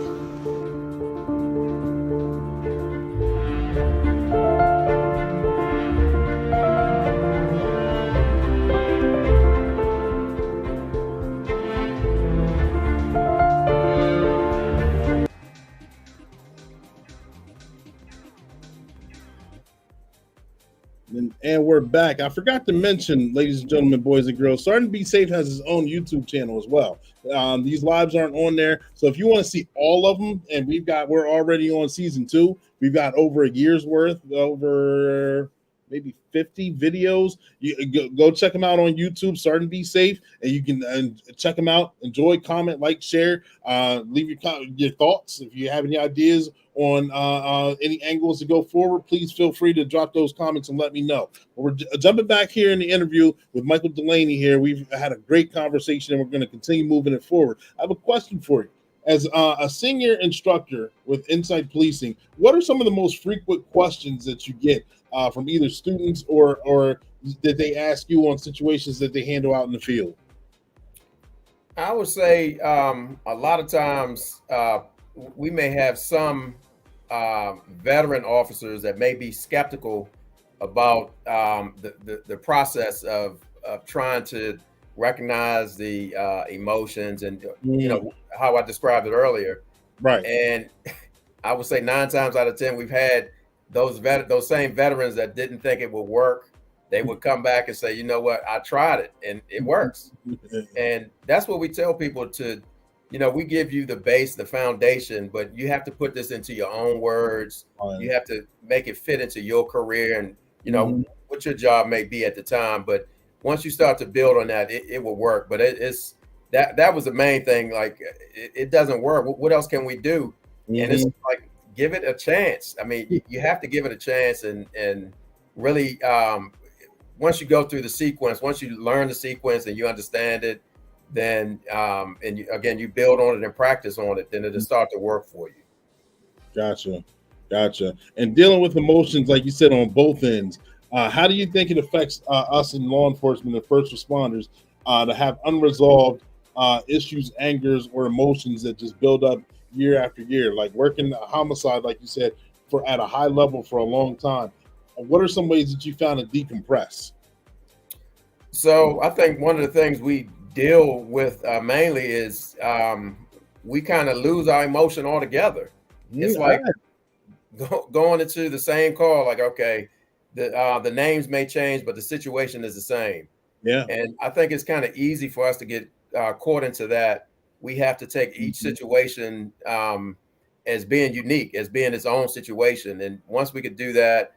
And we're back. I forgot to mention, ladies and gentlemen, boys and girls, Sergeant Be Safe has his own YouTube channel as well. These lives aren't on there, so if you want to see all of them, and we're already on season 2. We've got over a year's worth, over maybe 50 videos. You go check them out on YouTube, Sergeant Be Safe, and you can check them out. Enjoy, comment, like, share, leave your thoughts. If you have any ideas on any angles to go forward, please feel free to drop those comments and let me know. We're jumping back here in the interview with Michael Delaney here. We've had a great conversation and we're going to continue moving it forward. I have a question for you. As a senior instructor with Inside Policing, what are some of the most frequent questions that you get from either students or that they ask you on situations that they handle out in the field? I would say a lot of times we may have some veteran officers that may be skeptical about the process of trying to recognize the emotions and how I described it earlier. Right. And I would say 9 times out of 10, we've had those same veterans that didn't think it would work. They would come back and say, you know what, I tried it and it works. And that's what we tell people to, we give you the base, the foundation, but you have to put this into your own words. You have to make it fit into your career and, what your job may be at the time. But once you start to build on that, it will work. But it's that was the main thing. Like it doesn't work. What else can we do? And it's like, give it a chance. I mean, you have to give it a chance and really, once you go through the sequence, once you learn the sequence and you understand it, then and you build on it and practice on it, then it'll start to work for you. Gotcha. And dealing with emotions, like you said, on both ends, how do you think it affects us in law enforcement and first responders to have unresolved issues, angers, or emotions that just build up year after year, like working a homicide, like you said, for at a high level for a long time? What are some ways that you found to decompress? So I think one of the things we deal with mainly is we kind of lose our emotion altogether. It's like going into the same call, like, okay, the names may change, but the situation is the same. Yeah. And I think it's kind of easy for us to get caught into that. We have to take each situation as being unique, as being its own situation. And once we could do that,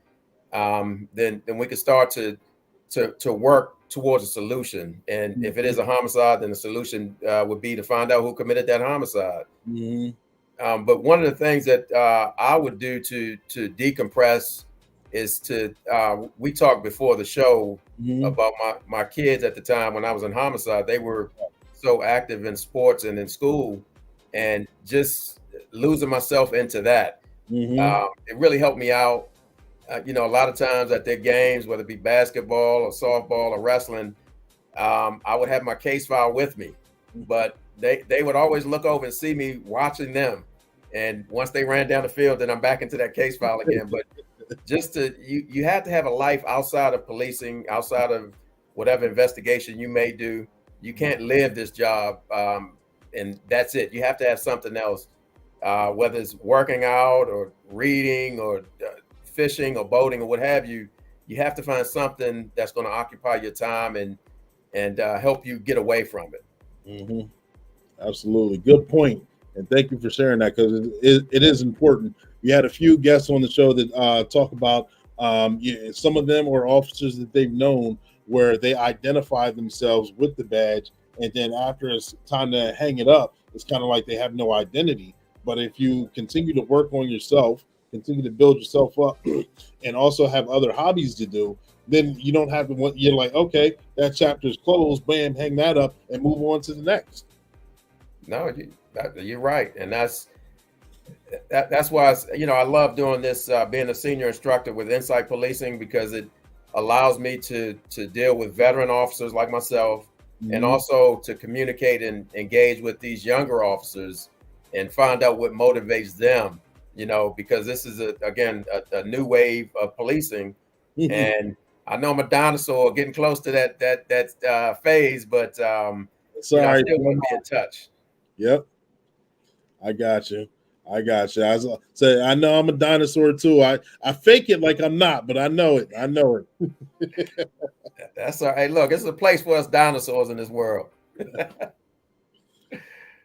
then we could start to work towards a solution. And if it is a homicide, then the solution would be to find out who committed that homicide. But one of the things that I would do to decompress is to we talked before the show about my kids at the time when I was in homicide. They were so active in sports and in school, and just losing myself into that. It really helped me out. A lot of times at their games, whether it be basketball or softball or wrestling, I would have my case file with me, but they would always look over and see me watching them. And once they ran down the field, then I'm back into that case file again. But just you have to have a life outside of policing, outside of whatever investigation you may do. You can't live this job, and that's it. You have to have something else, whether it's working out or reading or fishing or boating or what have you. You have to find something that's going to occupy your time and help you get away from it. Absolutely. Good point. And thank you for sharing that, because it is important. You had a few guests on the show that talk about some of them or officers that they've known where they identify themselves with the badge, and then after it's time to hang it up, it's kind of like they have no identity. But if you continue to work on yourself, continue to build yourself up, and also have other hobbies to do, then you don't have to, you're like, okay, that chapter is closed, bam, hang that up and move on to the next. No, you're right. And that's why, I love doing this, being a senior instructor with Insight Policing, because it allows me to deal with veteran officers like myself, and also to communicate and engage with these younger officers and find out what motivates them, because this is a new wave of policing. And I know I'm a dinosaur getting close to that phase, but I still want to be in touch. Yep. I got you. I say, I know I'm a dinosaur too. I fake it like I'm not, but I know it. That's all right. Look, it's a place for us dinosaurs in this world.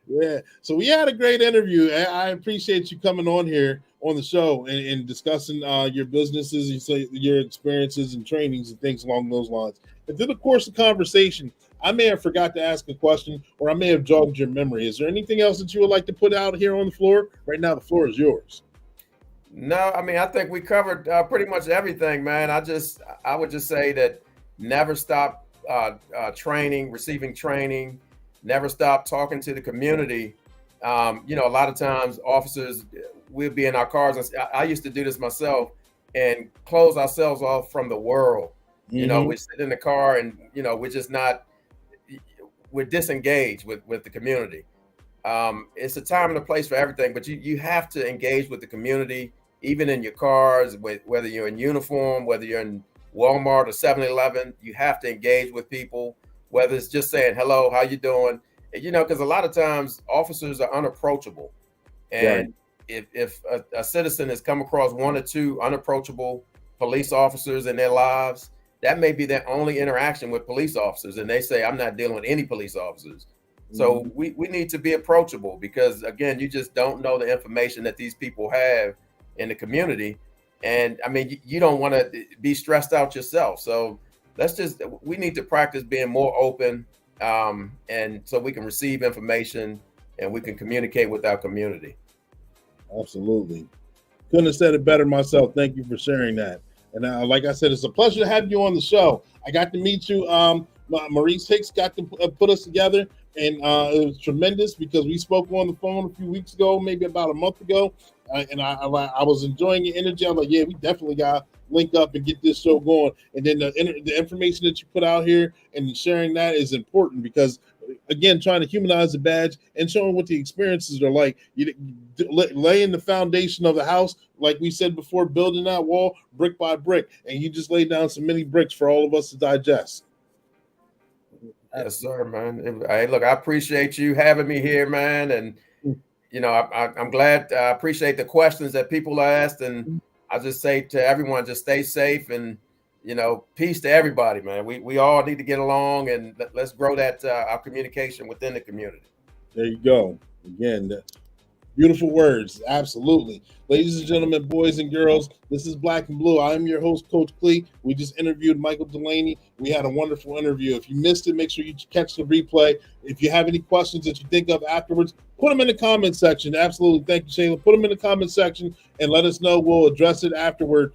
Yeah. So we had a great interview. I appreciate you coming on here on the show and discussing your businesses, your experiences and trainings and things along those lines. And through the course of conversation, I may have forgot to ask a question, or I may have jogged your memory. Is there anything else that you would like to put out here on the floor? Right now, the floor is yours. No, I think we covered pretty much everything, man. I would just say that never stop training, receiving training, never stop talking to the community. A lot of times officers, we'll be in our cars. And I used to do this myself and close ourselves off from the world. We sit in the car and, we're just not, we're disengaged with the community. It's a time and a place for everything, but you have to engage with the community, even in your cars, whether you're in uniform, whether you're in Walmart or 7-Eleven, you have to engage with people, whether it's just saying, hello, how you doing? And, because a lot of times officers are unapproachable. And if a citizen has come across one or two unapproachable police officers in their lives, that may be their only interaction with police officers. And they say, I'm not dealing with any police officers. So we need to be approachable, because again, you just don't know the information that these people have in the community. And I mean, you don't want to be stressed out yourself. So we need to practice being more open, and so we can receive information and we can communicate with our community. Absolutely. Couldn't have said it better myself. Thank you for sharing that. And like I said, it's a pleasure to have you on the show. I got to meet you. Maurice Hicks got to put us together, and it was tremendous because we spoke on the phone a few weeks ago, maybe about a month ago, and I was enjoying your energy. I was like, yeah, we definitely got to link up and get this show going. And then the information that you put out here and sharing that is important because, again, trying to humanize the badge and showing what the experiences are like. You laying the foundation of the house, like we said before, building that wall brick by brick, and you just laid down some mini bricks for all of us to digest. Yes, sir, man. Hey, look, I appreciate you having me here, man. And, I'm glad. I appreciate the questions that people asked. And I just say to everyone, just stay safe and, peace to everybody, man. We all need to get along, and let's grow that our communication within the community. There you go. Again, beautiful words. Absolutely. Ladies and gentlemen, boys and girls, this is Black and Blue. I am your host, Coach Clee. We just interviewed Michael Delaney. We had a wonderful interview. If you missed it, make sure you catch the replay. If you have any questions that you think of afterwards, put them in the comment section. Absolutely. Thank you, Shayla. Put them in the comment section and let us know. We'll address it afterward,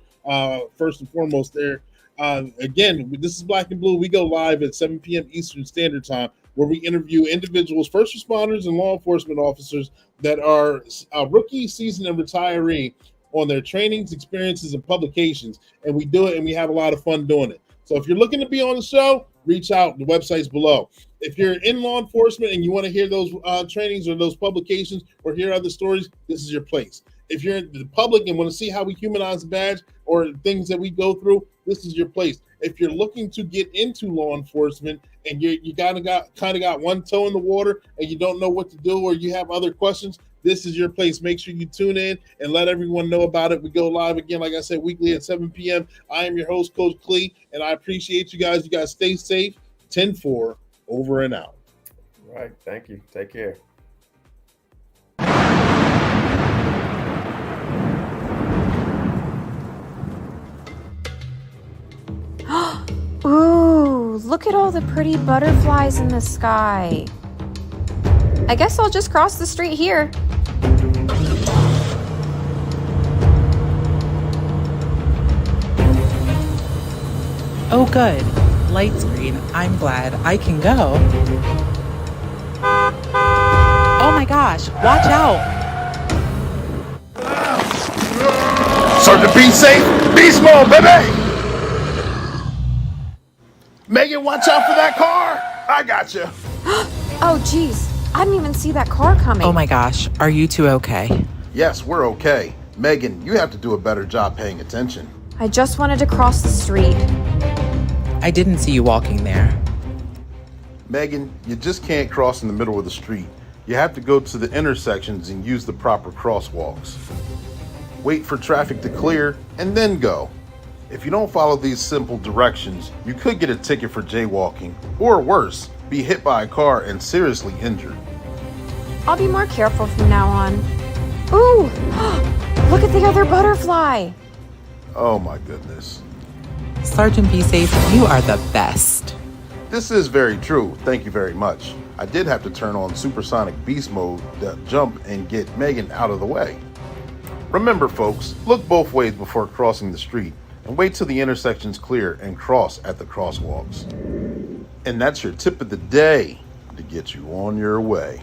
first and foremost there. Again, this is Black and Blue. We go live at 7 p.m. Eastern Standard Time, where we interview individuals, first responders and law enforcement officers that are rookie, seasoned, and retiree on their trainings, experiences, and publications. And we do it, and we have a lot of fun doing it. So if you're looking to be on the show, reach out. The website's below. If you're in law enforcement and you want to hear those trainings or those publications or hear other stories, this is your place. If you're in the public and want to see how we humanize the badge or things that we go through, this is your place. If you're looking to get into law enforcement and you kind of got one toe in the water and you don't know what to do or you have other questions, this is your place. Make sure you tune in and let everyone know about it. We go live again, like I said, weekly at 7 p.m. I am your host, Coach Clee, and I appreciate you guys. You guys stay safe. 10-4, over and out. All right. Thank you. Take care. Ooh, look at all the pretty butterflies in the sky. I guess I'll just cross the street here. Oh, good. Light's green. I'm glad I can go. Oh my gosh, watch out. Sergeant, be safe, be small, baby. Megan, watch out for that car. I got you. Oh, geez. I didn't even see that car coming. Oh my gosh, are you two okay? Yes, we're okay. Megan, you have to do a better job paying attention. I just wanted to cross the street. I didn't see you walking there. Megan, you just can't cross in the middle of the street. You have to go to the intersections and use the proper crosswalks. Wait for traffic to clear and then go. If you don't follow these simple directions, you could get a ticket for jaywalking, or worse, be hit by a car and seriously injured. I'll be more careful from now on. Ooh, look at the other butterfly. Oh my goodness. Sergeant Be Safe, you are the best. This is very true. Thank you very much. I did have to turn on supersonic beast mode to jump and get Megan out of the way. Remember, folks, look both ways before crossing the street and wait till the intersection's clear and cross at the crosswalks. And that's your tip of the day to get you on your way.